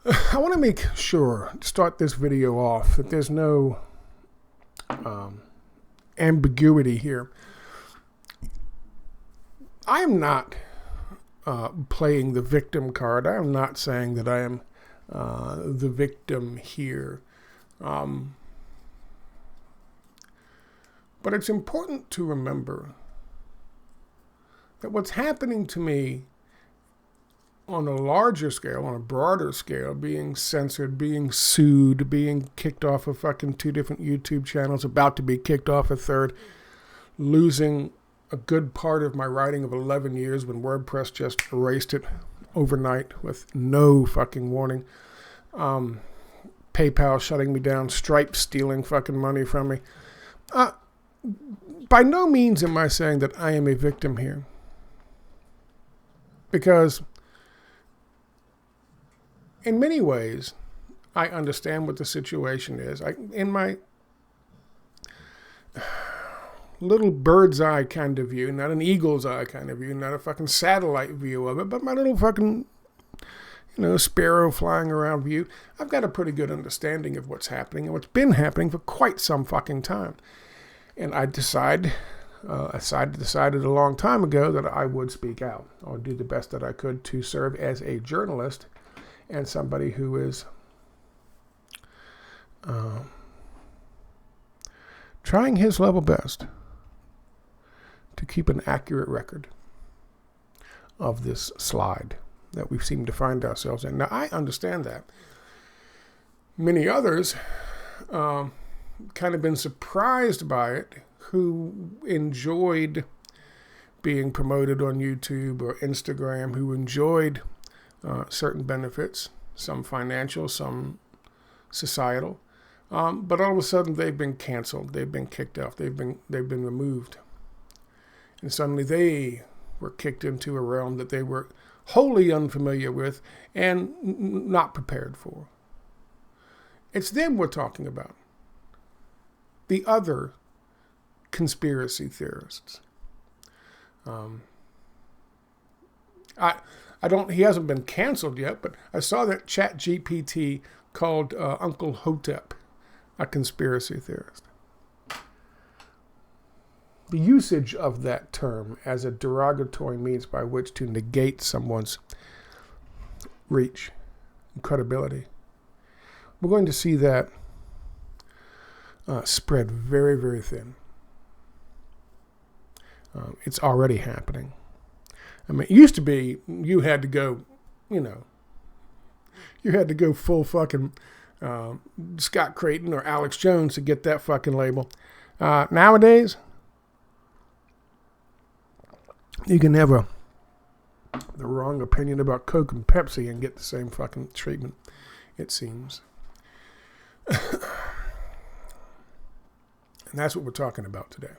I want to make sure, to start this video off, that there's no ambiguity here. I am not playing the victim card. I am not saying that I am the victim here. But it's important to remember that what's happening to me on a larger scale, on a broader scale, being censored, being sued, being kicked off of fucking 2 different YouTube channels, about to be kicked off a 3rd, losing a good part of my writing of 11 years when WordPress just erased it overnight with no fucking warning. PayPal shutting me down, Stripe stealing fucking money from me. By no means am I saying that I am a victim here. Because in many ways, I understand what the situation is. In my little bird's eye kind of view, not an eagle's eye kind of view, not a fucking satellite view of it, but my little fucking, sparrow flying around view, I've got a pretty good understanding of what's happening and what's been happening for quite some fucking time. And I decided a long time ago that I would speak out. I would do the best that I could to serve as a journalist and somebody who is trying his level best to keep an accurate record of this slide that we seem to find ourselves in. Now, I understand that. Many others kind of been surprised by it, who enjoyed being promoted on YouTube or Instagram, who enjoyed certain benefits, some financial, some societal, but all of a sudden they've been canceled, they've been kicked off, they've been removed, and suddenly they were kicked into a realm that they were wholly unfamiliar with and not prepared for. It's them we're talking about. The other conspiracy theorists. He hasn't been canceled yet, but I saw that ChatGPT called Uncle Hotep a conspiracy theorist. The usage of that term as a derogatory means by which to negate someone's reach and credibility. We're going to see that spread very, very thin. It's already happening. I mean, it used to be you had to go, you had to go full fucking Scott Creighton or Alex Jones to get that fucking label. Nowadays, you can have the wrong opinion about Coke and Pepsi and get the same fucking treatment, it seems. And that's what we're talking about today.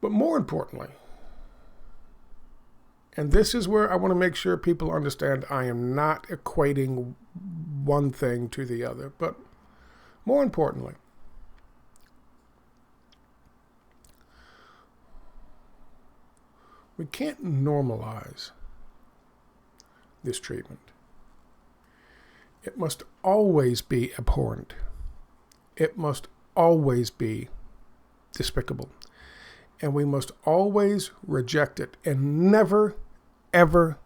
But more importantly, and this is where I want to make sure people understand I am not equating one thing to the other, but more importantly, we can't normalize this treatment. It must always be abhorrent. It must always be despicable. And we must always reject it and never, ever,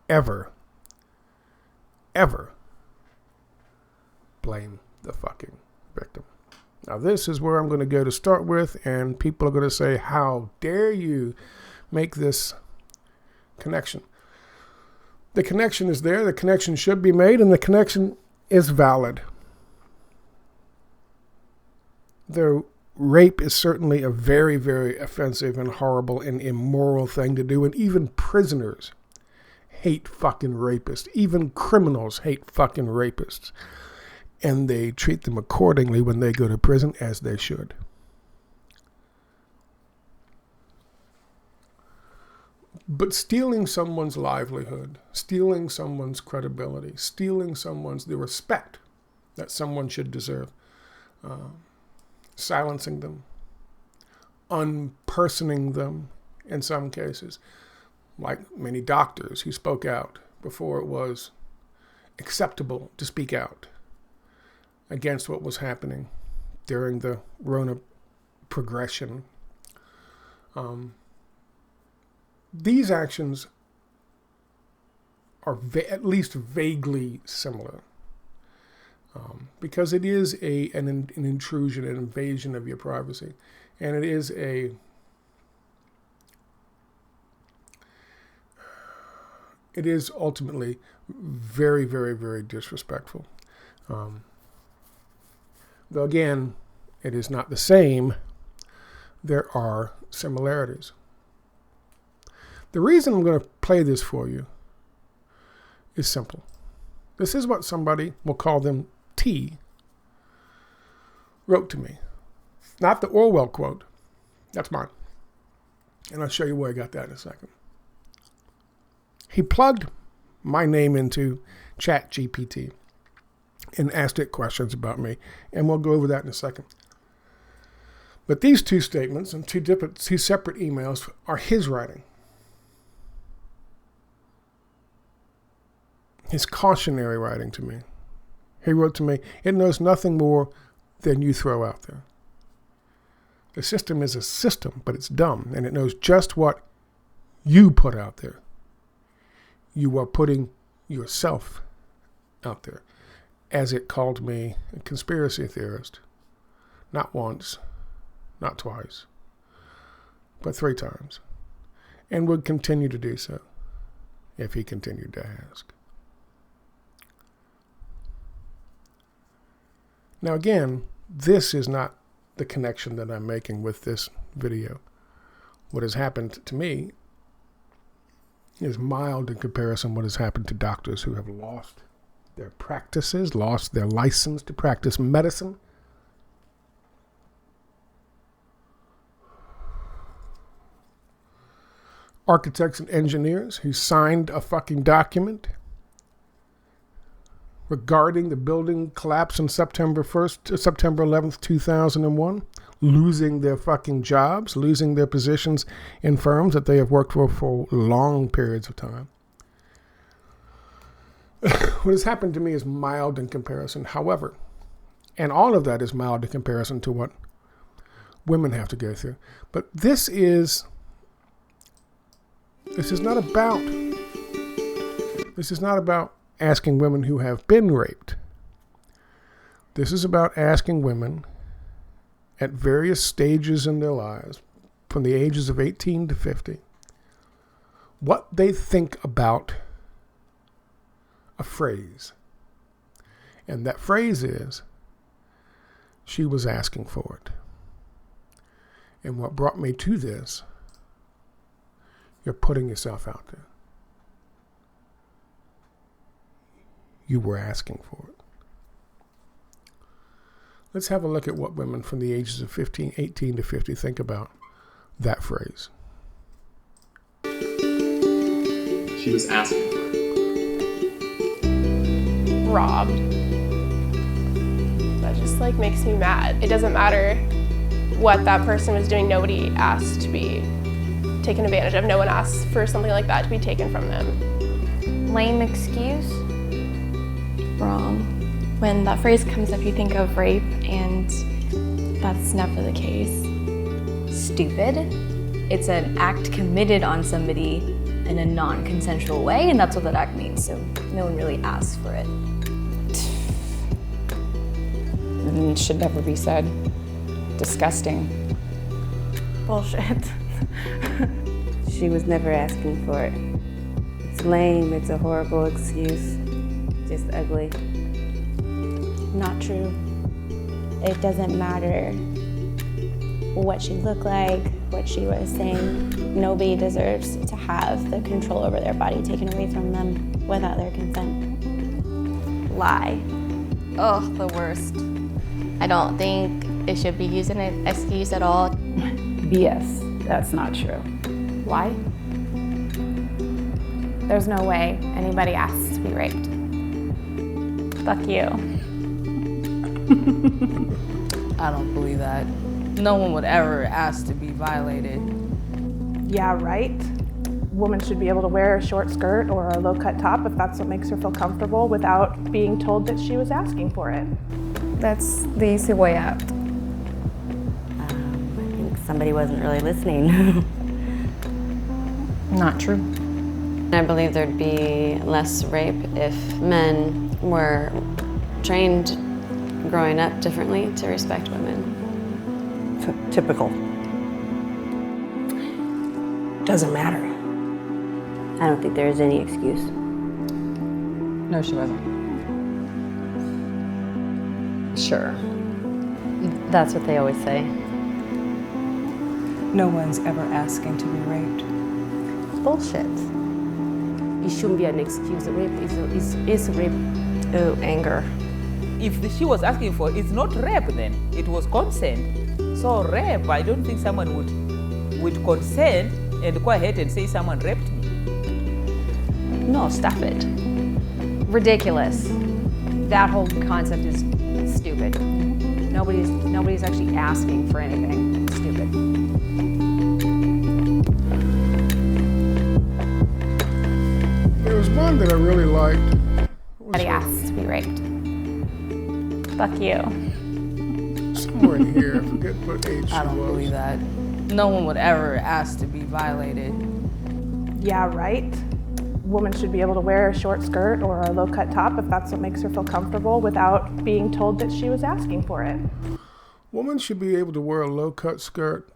ever, ever blame the fucking victim. Now, this is where I'm going to go to start with, and people are going to say, how dare you make this connection? The connection is there, the connection should be made, and the connection is valid. Though rape is certainly a very, very offensive and horrible and immoral thing to do, and even prisoners hate fucking rapists. Even criminals hate fucking rapists. And they treat them accordingly when they go to prison, as they should. But stealing someone's livelihood, stealing someone's credibility, stealing the respect that someone should deserve, silencing them, unpersoning them in some cases, like many doctors who spoke out before it was acceptable to speak out against what was happening during the Rona progression. These actions are at least vaguely similar, because it is an intrusion, an invasion of your privacy, and it is ultimately very, very, very disrespectful. Though again, it is not the same. There are similarities. The reason I'm going to play this for you is simple. This is what somebody, we'll call them T, wrote to me. Not the Orwell quote. That's mine. And I'll show you where I got that in a second. He plugged my name into ChatGPT and asked it questions about me. And we'll go over that in a second. But these two statements and two separate emails are his writing. His cautionary writing to me. He wrote to me, it knows nothing more than you throw out there. The system is a system, but it's dumb, and it knows just what you put out there. You are putting yourself out there. As it called me a conspiracy theorist. Not once, not twice, but 3 times. And would continue to do so if he continued to ask. Now again, this is not the connection that I'm making with this video. What has happened to me is mild in comparison to what has happened to doctors who have lost their practices, lost their license to practice medicine. Architects and engineers who signed a fucking document regarding the building collapse on September 11th, 2001, losing their fucking jobs, losing their positions in firms that they have worked for long periods of time. What has happened to me is mild in comparison. However, and all of that is mild in comparison to what women have to go through. But this is not about asking women who have been raped. This is about asking women at various stages in their lives, from the ages of 18 to 50, what they think about a phrase. And that phrase is, she was asking for it. And what brought me to this, you're putting yourself out there. You were asking for it. Let's have a look at what women from the ages of 18 to 50 think about that phrase. She was asking for it. Robbed. That just makes me mad. It doesn't matter what that person was doing. Nobody asked to be taken advantage of. No one asked for something like that to be taken from them. Lame excuse. Wrong. When that phrase comes up, you think of rape, and that's never the case. Stupid. It's an act committed on somebody in a non-consensual way, and that's what that act means, so no one really asks for it. It should never be said. Disgusting. Bullshit. She was never asking for it. It's lame, it's a horrible excuse. Just ugly. Not true. It doesn't matter what she looked like, what she was saying. Nobody deserves to have the control over their body taken away from them without their consent. Lie. Ugh, the worst. I don't think it should be used as an excuse at all. BS. That's not true. Why? There's no way anybody asks to be raped. Fuck you. I don't believe that. No one would ever ask to be violated. Yeah, right? woman should be able to wear a short skirt or a low-cut top if that's what makes her feel comfortable without being told that she was asking for it. That's the easy way out. I think somebody wasn't really listening. Not true. I believe there'd be less rape if men were trained growing up differently to respect women. Typical. Doesn't matter. I don't think there is any excuse. No, she wasn't. Sure. That's what they always say. No one's ever asking to be raped. Bullshit. It shouldn't be an excuse. Rape is rape. Ooh, anger. If she was asking for it, it's not rape then. It was consent. So rape, I don't think someone would consent and go ahead and say someone raped me. No, stop it. Ridiculous. That whole concept is stupid. Nobody's actually asking for anything. It's stupid. There was one that I really liked. Somebody asked to be raped. Fuck you. Somewhere in here, I forget what age I don't believe that. No one would ever ask to be violated. Yeah, right? Woman should be able to wear a short skirt or a low-cut top if that's what makes her feel comfortable without being told that she was asking for it. Woman should be able to wear a low-cut skirt,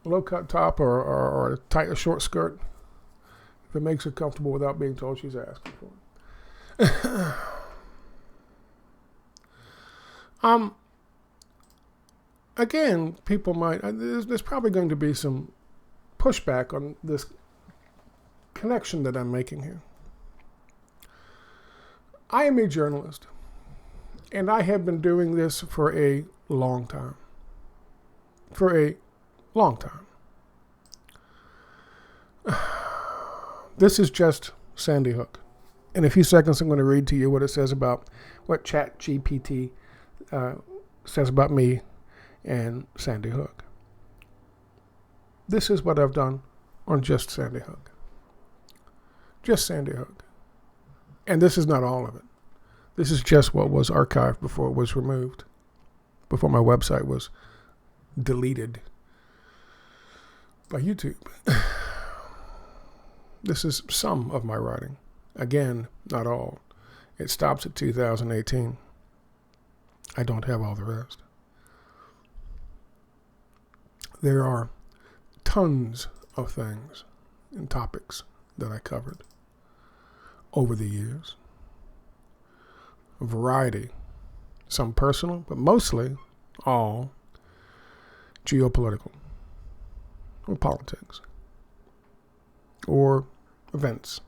low-cut top, or a short skirt if it makes her comfortable without being told she's asking for it. Again, people might, there's probably going to be some pushback on this connection that I'm making here. I am a journalist, and I have been doing this for a long time. For a long time. This is just Sandy Hook. In a few seconds, I'm going to read to you what it says about what ChatGPT says about me and Sandy Hook. This is what I've done on just Sandy Hook. Just Sandy Hook. And this is not all of it. This is just what was archived before it was removed, before my website was deleted by YouTube. This is some of my writing. Again, not all. It stops at 2018. I don't have all the rest. There are tons of things and topics that I covered over the years. A variety. Some personal, but mostly all geopolitical or politics or events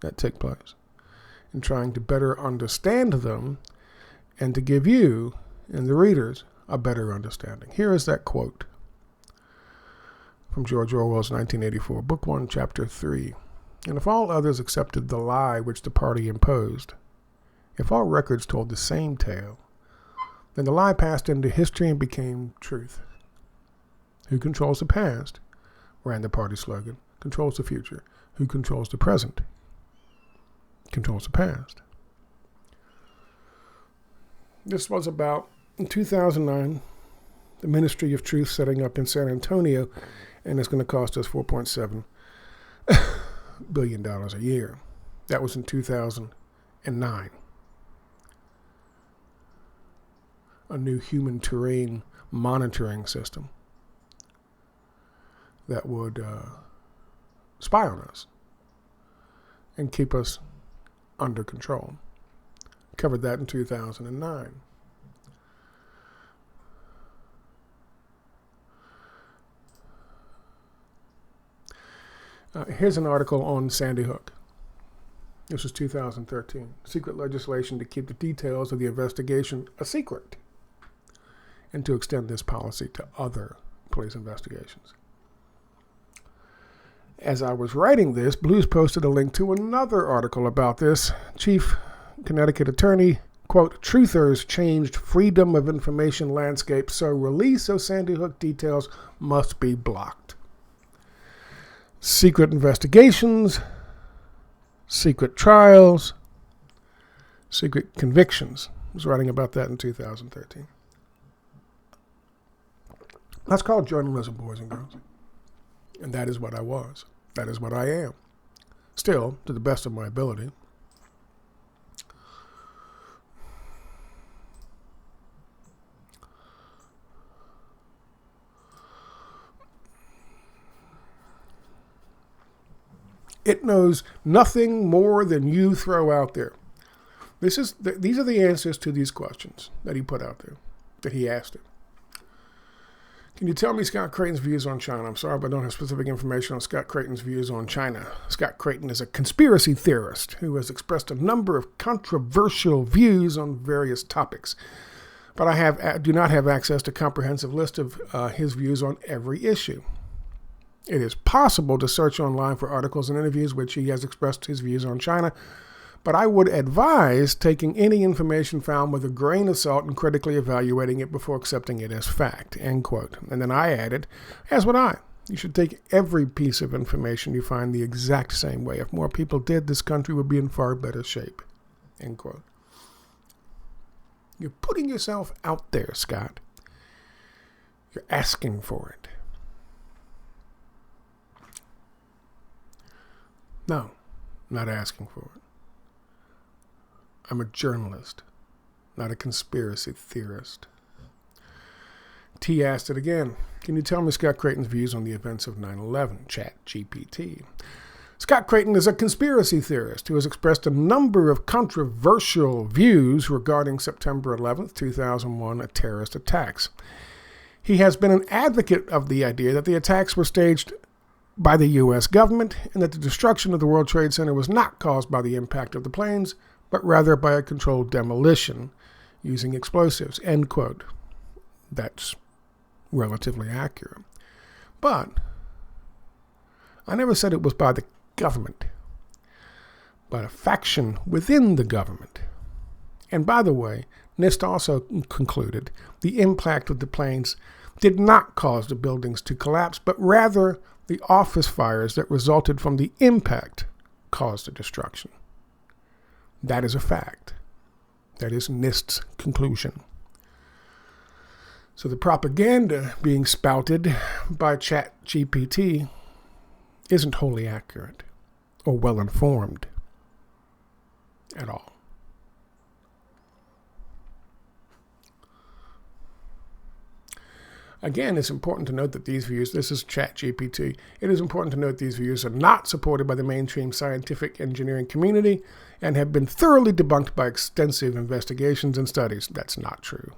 that take place, and trying to better understand them and to give you and the readers a better understanding. Here is that quote from George Orwell's 1984, Book 1, Chapter 3. And if all others accepted the lie which the party imposed, if all records told the same tale, then the lie passed into history and became truth. Who controls the past, ran the party slogan, controls the future. Who controls the present, controls the past. This was about, in 2009, the Ministry of Truth setting up in San Antonio, and it's going to cost us $4.7 billion a year. That was in 2009. A new human terrain monitoring system that would spy on us and keep us under control. Covered that in 2009. Here's an article on Sandy Hook. This was 2013. Secret legislation to keep the details of the investigation a secret and to extend this policy to other police investigations. As I was writing this, Blues posted a link to another article about this. Chief Connecticut attorney, quote, truthers changed freedom of information landscape, so release of Sandy Hook details must be blocked. secret investigations, secret trials, secret convictions. I was writing about that in 2013. That's called journalism, boys and girls. And that is what I was. That is what I am. Still, to the best of my ability. It knows nothing more than you throw out there. These are the answers to these questions that he put out there, that he asked it. Can you tell me Scott Creighton's views on China? I'm sorry, but I don't have specific information on Scott Creighton's views on China. Scott Creighton is a conspiracy theorist who has expressed a number of controversial views on various topics. But I do not have access to a comprehensive list of his views on every issue. It is possible to search online for articles and interviews which he has expressed his views on China, but I would advise taking any information found with a grain of salt and critically evaluating it before accepting it as fact, end quote. And then I added, as would I. You should take every piece of information you find the exact same way. If more people did, this country would be in far better shape, end quote. You're putting yourself out there, Scott. You're asking for it. No, not asking for it. I'm a journalist, not a conspiracy theorist. T asked it again. Can you tell me Scott Creighton's views on the events of 9/11? ChatGPT. Scott Creighton is a conspiracy theorist who has expressed a number of controversial views regarding September 11th, 2001 terrorist attacks. He has been an advocate of the idea that the attacks were staged by the U.S. government and that the destruction of the World Trade Center was not caused by the impact of the planes, but rather by a controlled demolition using explosives, end quote. That's relatively accurate. But I never said it was by the government, but a faction within the government. And by the way, NIST also concluded the impact of the planes did not cause the buildings to collapse, but rather the office fires that resulted from the impact caused the destruction. That is a fact. That is NIST's conclusion. So the propaganda being spouted by ChatGPT isn't wholly accurate or well informed at all. Again, it's important to note that these views, this is ChatGPT, it is important to note these views are not supported by the mainstream scientific engineering community and have been thoroughly debunked by extensive investigations and studies. That's not true.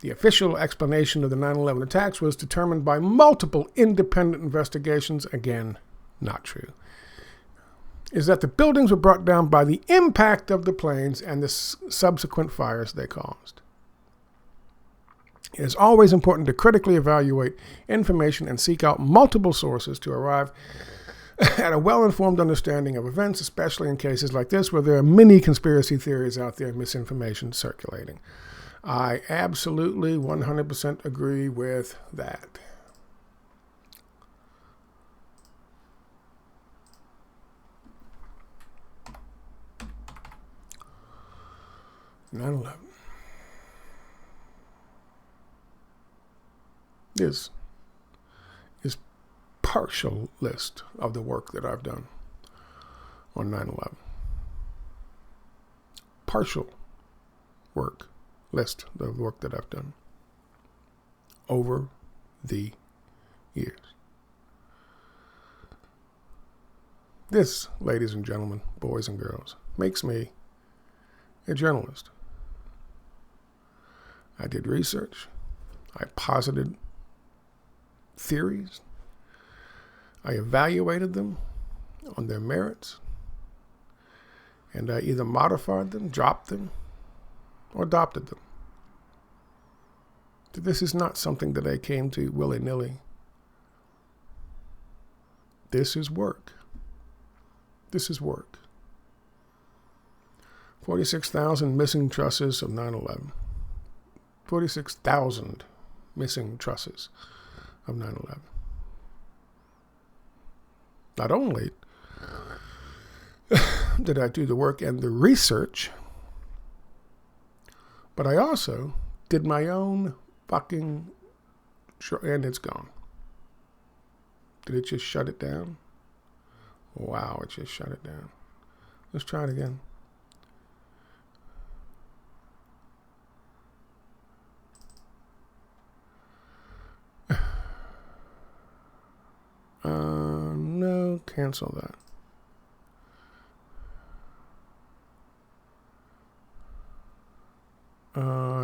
The official explanation of the 9/11 attacks was determined by multiple independent investigations. Again, not true. Is that the buildings were brought down by the impact of the planes and the subsequent fires they caused. It is always important to critically evaluate information and seek out multiple sources to arrive at a well-informed understanding of events, especially in cases like this where there are many conspiracy theories out there and misinformation circulating. I absolutely 100% agree with that. (9/11). This is partial list of the work that I've done on 9/11. Partial work list of the work that I've done over the years. This, ladies and gentlemen, boys and girls, makes me a journalist. I did research. I posited theories. I evaluated them on their merits. And I either modified them, dropped them, or adopted them. This is not something that I came to willy-nilly. This is work. This is work. 46,000 missing trusses of 9/11. 46,000 missing trusses of 9/11. Not only did I do the work and the research, but I also did my own fucking and it's gone. Did it just shut it down? Wow, it just shut it down. Let's try it again. No, cancel that.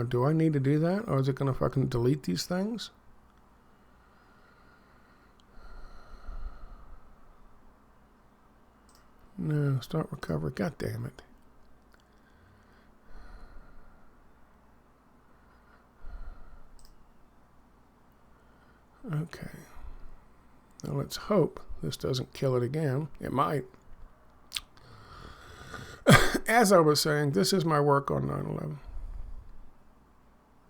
Do I need to do that? Or is it going to fucking delete these things? No, start recovery. God damn it. Okay. Now let's hope this doesn't kill it again. It might. As I was saying, this is my work on 9/11.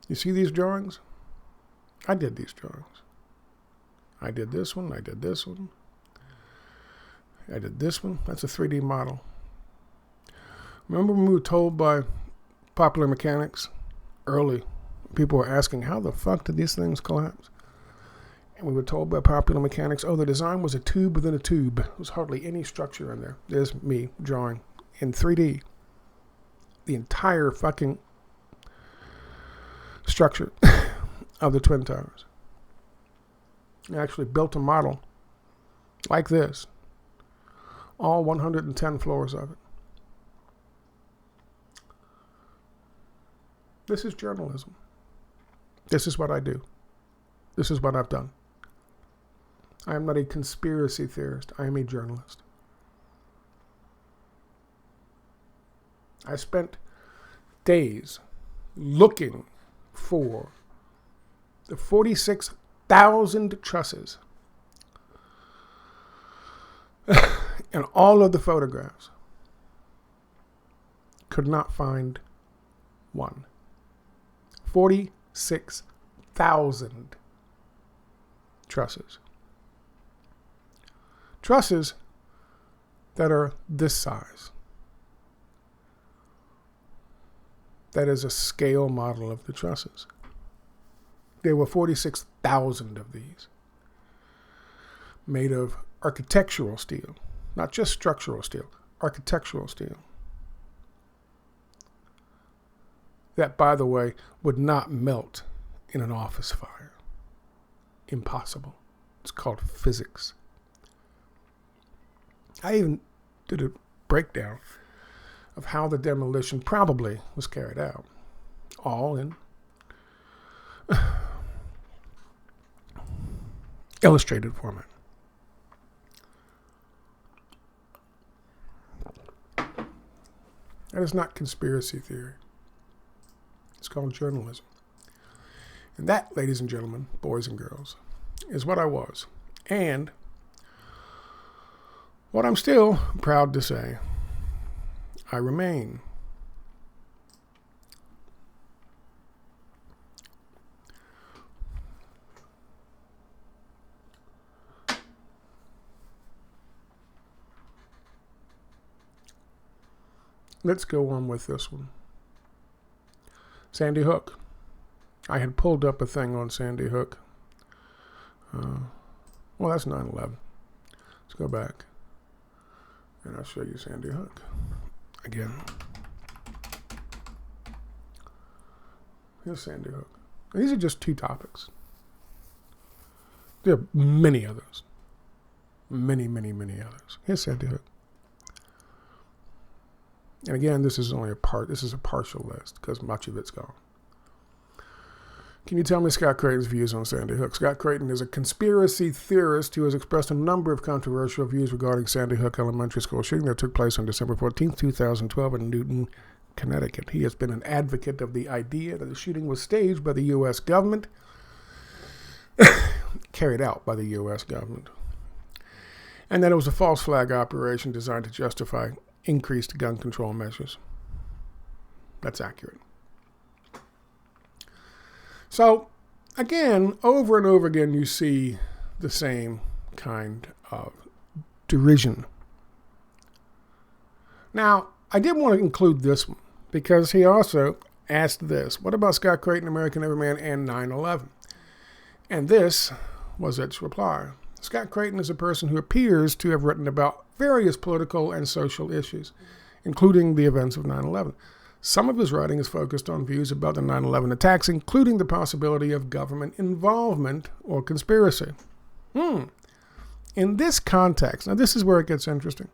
You see these drawings? I did these drawings. I did this one. I did this one. I did this one. That's a 3D model. Remember when we were told by popular mechanics early, people were asking, how the fuck did these things collapse? And we were told by popular mechanics, oh, the design was a tube within a tube. There was hardly any structure in there. There's me drawing in 3D the entire fucking structure of the Twin Towers. I actually built a model like this, all 110 floors of it. This is journalism. This is what I do. This is what I've done. I am not a conspiracy theorist. I am a journalist. I spent days looking for the 46,000 trusses and all of the photographs. Could not find one. 46,000 trusses. Trusses that are this size. That is a scale model of the trusses. There were 46,000 of these, made of architectural steel, not just structural steel, architectural steel. That, by the way, would not melt in an office fire. Impossible. It's called physics. I even did a breakdown of how the demolition probably was carried out, all in illustrated format. That is not conspiracy theory. It's called journalism. And that, ladies and gentlemen, boys and girls, is what I was. And what I'm still proud to say, I remain. Let's go on with this one. Sandy Hook. I had pulled up a thing on Sandy Hook. Well, that's 9/11. Let's go back. And I'll show you Sandy Hook again. Here's Sandy Hook. And these are just two topics. There are many others. Many, many, many others. Here's Sandy Hook. And again, this is only a part. This is a partial list because much of it's gone. Can you tell me Scott Creighton's views on Sandy Hook? Scott Creighton is a conspiracy theorist who has expressed a number of controversial views regarding Sandy Hook Elementary School shooting that took place on December 14, 2012 in Newton, Connecticut. He has been an advocate of the idea that the shooting was staged by the U.S. government, carried out by the U.S. government, and that it was a false flag operation designed to justify increased gun control measures. That's accurate. So, again, over and over again, you see the same kind of derision. Now, I did want to include this one because he also asked this: what about Scott Creighton, American Everyman, and 9/11? And this was its reply. Scott Creighton is a person who appears to have written about various political and social issues, including the events of 9/11. Some of his writing is focused on views about the 9/11 attacks, including the possibility of government involvement or conspiracy. In this context, now this is where it gets interesting.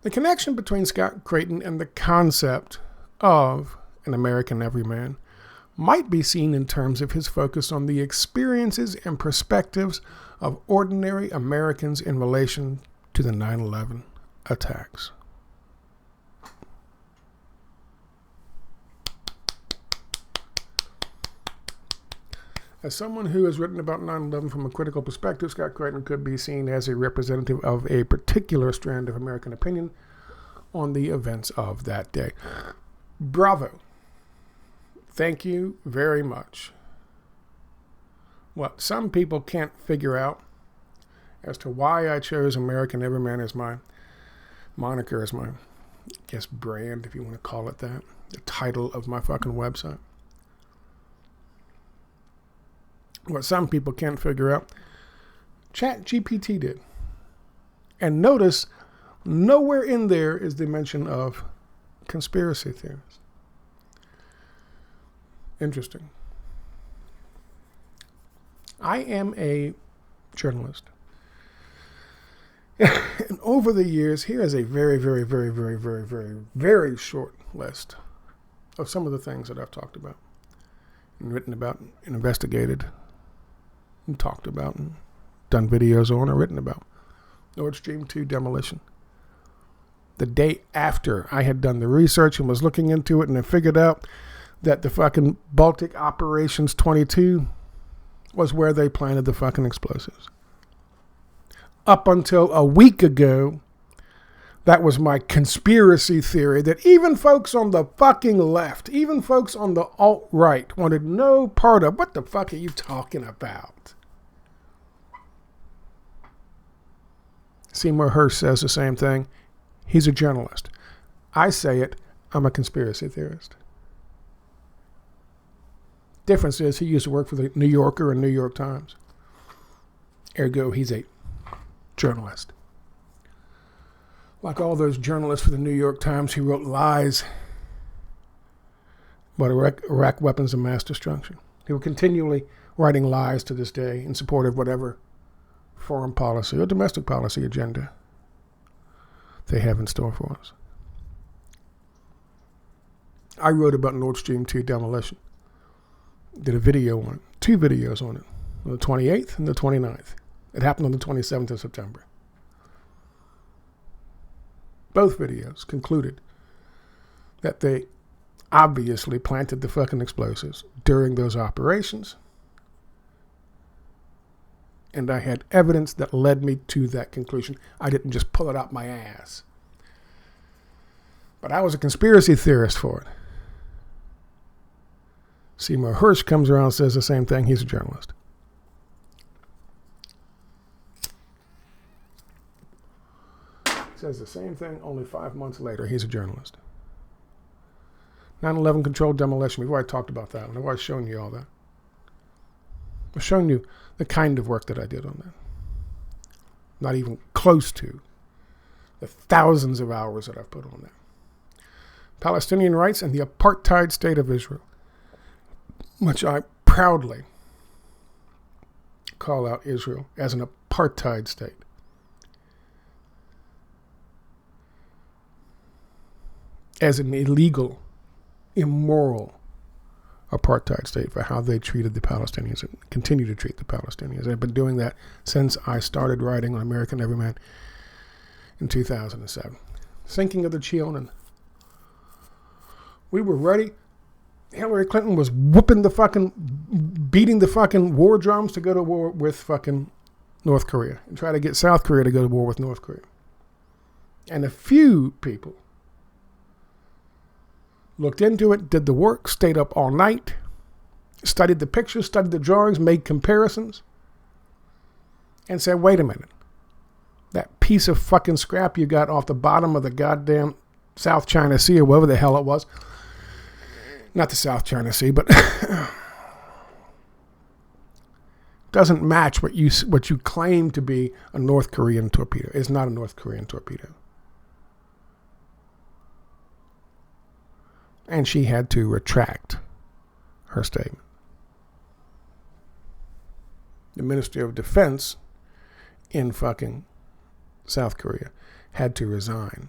The connection between Scott Creighton and the concept of an American everyman might be seen in terms of his focus on the experiences and perspectives of ordinary Americans in relation to the 9/11 attacks. As someone who has written about 9/11 from a critical perspective, Scott Creighton could be seen as a representative of a particular strand of American opinion on the events of that day. Bravo. Thank you very much. What some people can't figure out as to why I chose American Everyman as my moniker, as my, brand, if you want to call it that, the title of my fucking website. What some people can't figure out, ChatGPT did. And notice, nowhere in there is the mention of conspiracy theories. Interesting. I am a journalist. And over the years, here is a very, very, very, very, very, very, very short list of some of the things that I've talked about and written about and investigated and talked about and done videos on or written about. Nord Stream 2 demolition. The day after I had done the research and was looking into it and I figured out that the fucking Baltic Operations 22 was where they planted the fucking explosives. Up until a week ago, that was my conspiracy theory that even folks on the fucking left, even folks on the alt-right wanted no part of. What the fuck are you talking about? Seymour Hersh says the same thing. He's a journalist. I say it, I'm a conspiracy theorist. Difference is he used to work for the New Yorker and New York Times. Ergo, he's a journalist. Like all those journalists for the New York Times who wrote lies about Iraq weapons of mass destruction. They were continually writing lies to this day in support of whatever foreign policy or domestic policy agenda they have in store for us. I wrote about Nord Stream 2 demolition. Did a video on it, 2 videos on it, on the 28th and the 29th. It happened on the 27th of September. Both videos concluded that they obviously planted the fucking explosives during those operations. And I had evidence that led me to that conclusion. I didn't just pull it out my ass. But I was a conspiracy theorist for it. Seymour Hersh comes around and says the same thing. He's a journalist. Says the same thing only 5 months later. He's a journalist. 9/11 controlled demolition. We've already talked about that. I've already shown you all that. I've shown you the kind of work that I did on that. Not even close to the thousands of hours that I've put on that. Palestinian rights and the apartheid state of Israel, which I proudly call out Israel as an apartheid state. As an illegal, immoral apartheid state for how they treated the Palestinians and continue to treat the Palestinians. I've been doing that since I started writing on American Everyman in 2007. Sinking of the Cheonan. We were ready. Hillary Clinton was beating the fucking war drums to go to war with fucking North Korea and try to get South Korea to go to war with North Korea. And a few people looked into it, did the work, stayed up all night, studied the pictures, studied the drawings, made comparisons, and said, wait a minute. that piece of fucking scrap you got off the bottom of the goddamn South China Sea or whatever the hell it was. Not the South China Sea, but doesn't match what you claim to be a North Korean torpedo. It's not a North Korean torpedo. And she had to retract her statement. The Ministry of Defense in fucking South Korea had to resign.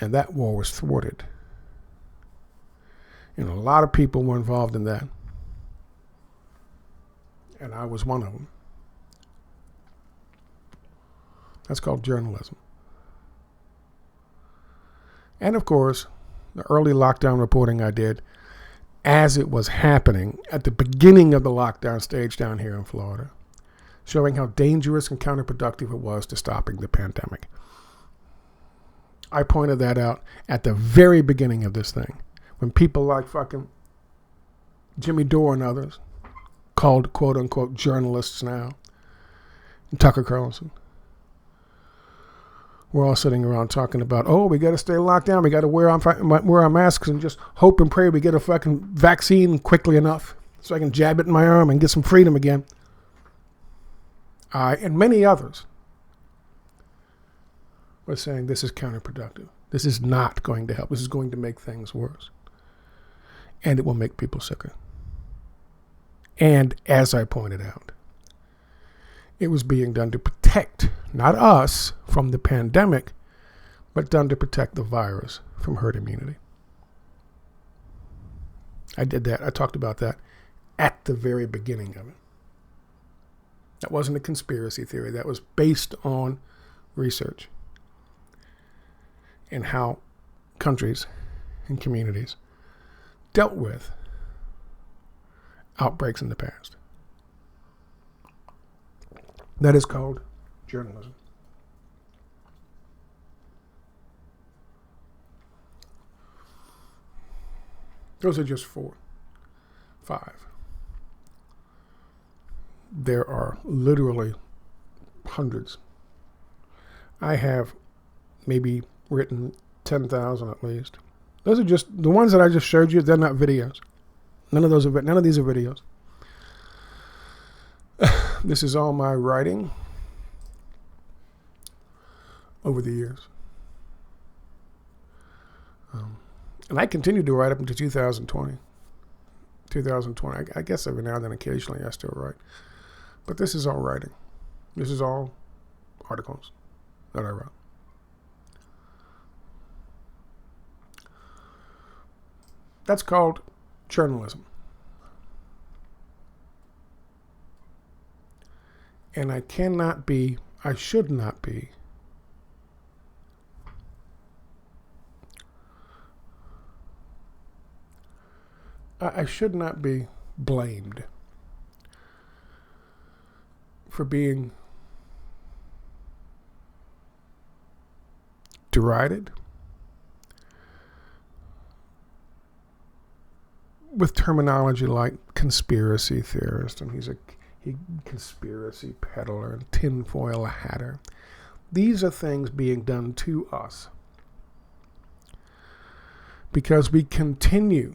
And that war was thwarted. A lot of people were involved in that. And I was one of them. That's called journalism. And of course, the early lockdown reporting I did as it was happening at the beginning of the lockdown stage down here in Florida, showing how dangerous and counterproductive it was to stopping the pandemic. I pointed that out at the very beginning of this thing, when people like fucking Jimmy Dore and others, called quote-unquote journalists now, and Tucker Carlson, we're all sitting around talking about, oh, we got to stay locked down. We got to wear our masks and just hope and pray we get a fucking vaccine quickly enough so I can jab it in my arm and get some freedom again. I and many others were saying this is counterproductive. This is not going to help. This is going to make things worse. And it will make people sicker. And as I pointed out, it was being done to protect, not us, from the pandemic, but done to protect the virus from herd immunity. I did that. I talked about that at the very beginning of it. That wasn't a conspiracy theory. That was based on research and how countries and communities dealt with outbreaks in the past. That is called journalism. Those are just 5. There are literally hundreds. I have maybe written 10,000 at least. Those are just the ones that I just showed you. They're not videos. None of these are videos. This is all my writing over the years. And I continued to write up into 2020. I guess every now and then occasionally I still write. But this is all writing. This is all articles that I wrote. That's called journalism. And I should not be blamed for being derided with terminology like conspiracy theorist, and he's a conspiracy peddler and tinfoil hatter. These are things being done to us because we continue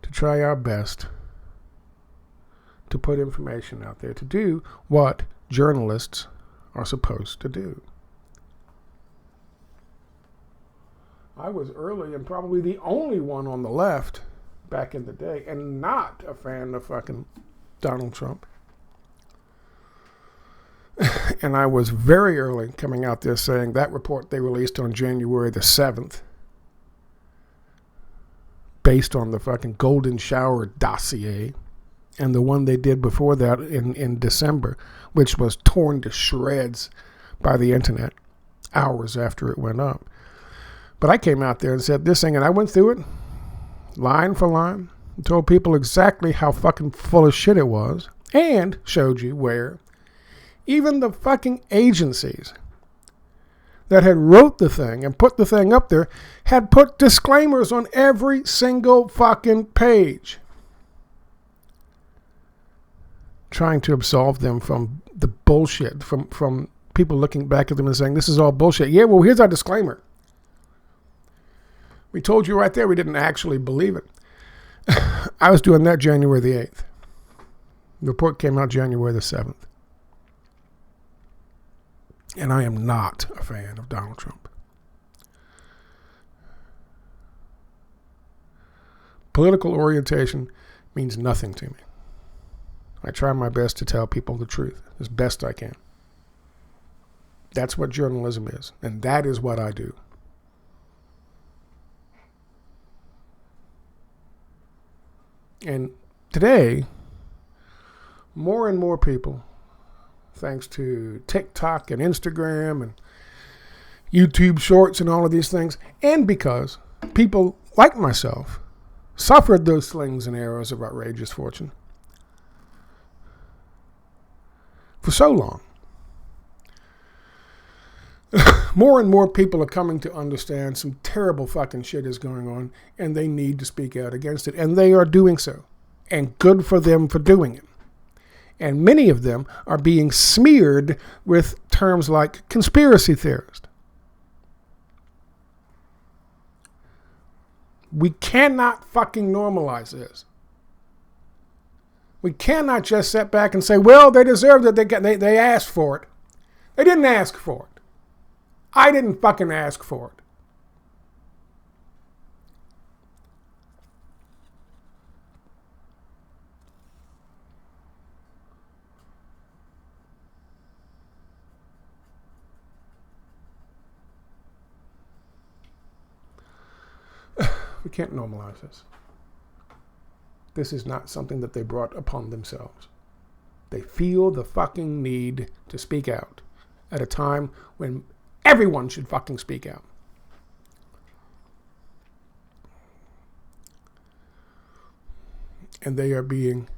to try our best to put information out there, to do what journalists are supposed to do. I was early and probably the only one on the left back in the day, and not a fan of fucking Donald Trump. And I was very early coming out there saying that report they released on January the 7th, based on the fucking Golden Shower dossier, and the one they did before that in December, which was torn to shreds by the internet hours after it went up. But I came out there and said this thing, and I went through it line for line, told people exactly how fucking full of shit it was, and showed you where even the fucking agencies that had wrote the thing and put the thing up there had put disclaimers on every single fucking page. trying to absolve them from the bullshit, from people looking back at them and saying, this is all bullshit. Yeah, well, here's our disclaimer. We told you right there we didn't actually believe it. I was doing that January the 8th. The report came out January the 7th. And I am not a fan of Donald Trump. Political orientation means nothing to me. I try my best to tell people the truth as best I can. That's what journalism is, and that is what I do. And today, more and more people, thanks to TikTok and Instagram and YouTube Shorts and all of these things, and because people like myself suffered those slings and arrows of outrageous fortune for so long, more and more people are coming to understand some terrible fucking shit is going on, and they need to speak out against it, and they are doing so, and good for them for doing it. And many of them are being smeared with terms like conspiracy theorist. We cannot fucking normalize this. We cannot just sit back and say, well, they deserved it. They asked for it. They didn't ask for it. I didn't fucking ask for it. We can't normalize this. This is not something that they brought upon themselves. They feel the fucking need to speak out at a time when everyone should fucking speak out. And they are being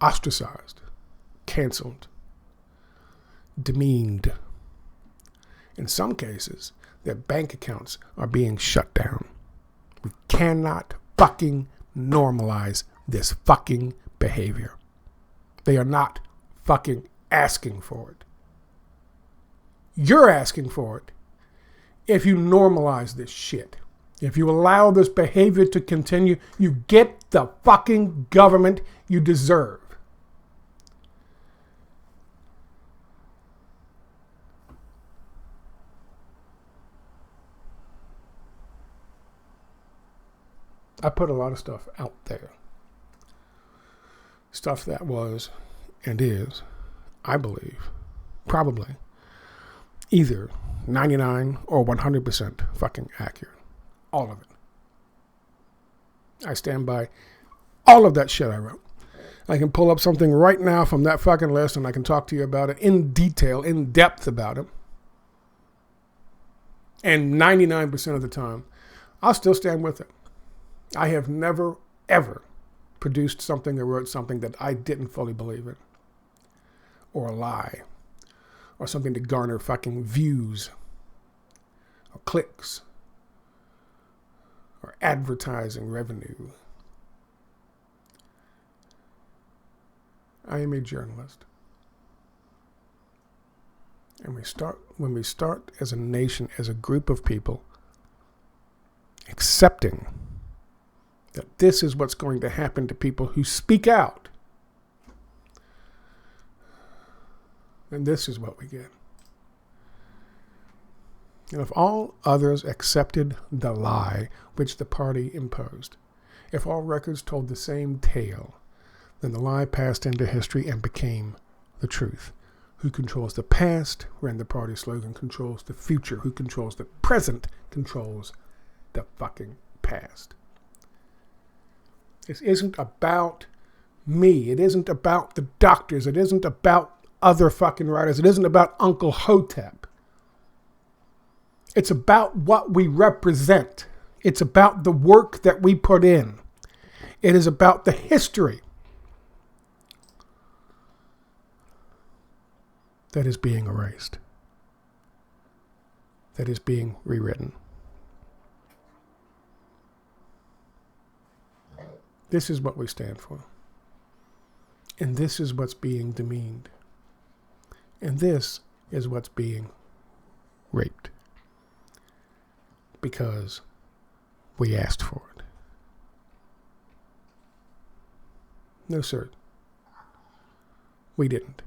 ostracized, canceled, demeaned. In some cases, their bank accounts are being shut down. We cannot fucking normalize this fucking behavior. They are not fucking asking for it. You're asking for it if you normalize this shit. If you allow this behavior to continue, you get the fucking government you deserve. I put a lot of stuff out there. Stuff that was and is, I believe, probably either 99 or 100% fucking accurate. All of it. I stand by all of that shit I wrote. I can pull up something right now from that fucking list and I can talk to you about it in detail, in depth about it. And 99% of the time, I'll still stand with it. I have never, ever produced something or wrote something that I didn't fully believe in. Or a lie. Or something to garner fucking views. Or clicks. Or advertising revenue. I am a journalist. And when we start as a nation, as a group of people, accepting that this is what's going to happen to people who speak out, and this is what we get. And if all others accepted the lie which the party imposed, if all records told the same tale, then the lie passed into history and became the truth. Who controls the past, when the party slogan controls the future. Who controls the present controls the fucking past. This isn't about me. It isn't about the doctors. It isn't about other fucking writers. It isn't about Uncle Hotep. It's about what we represent. It's about the work that we put in. It is about the history that is being erased, that is being rewritten. This is what we stand for. And this is what's being demeaned. And this is what's being raped. Because we asked for it. No, sir. We didn't.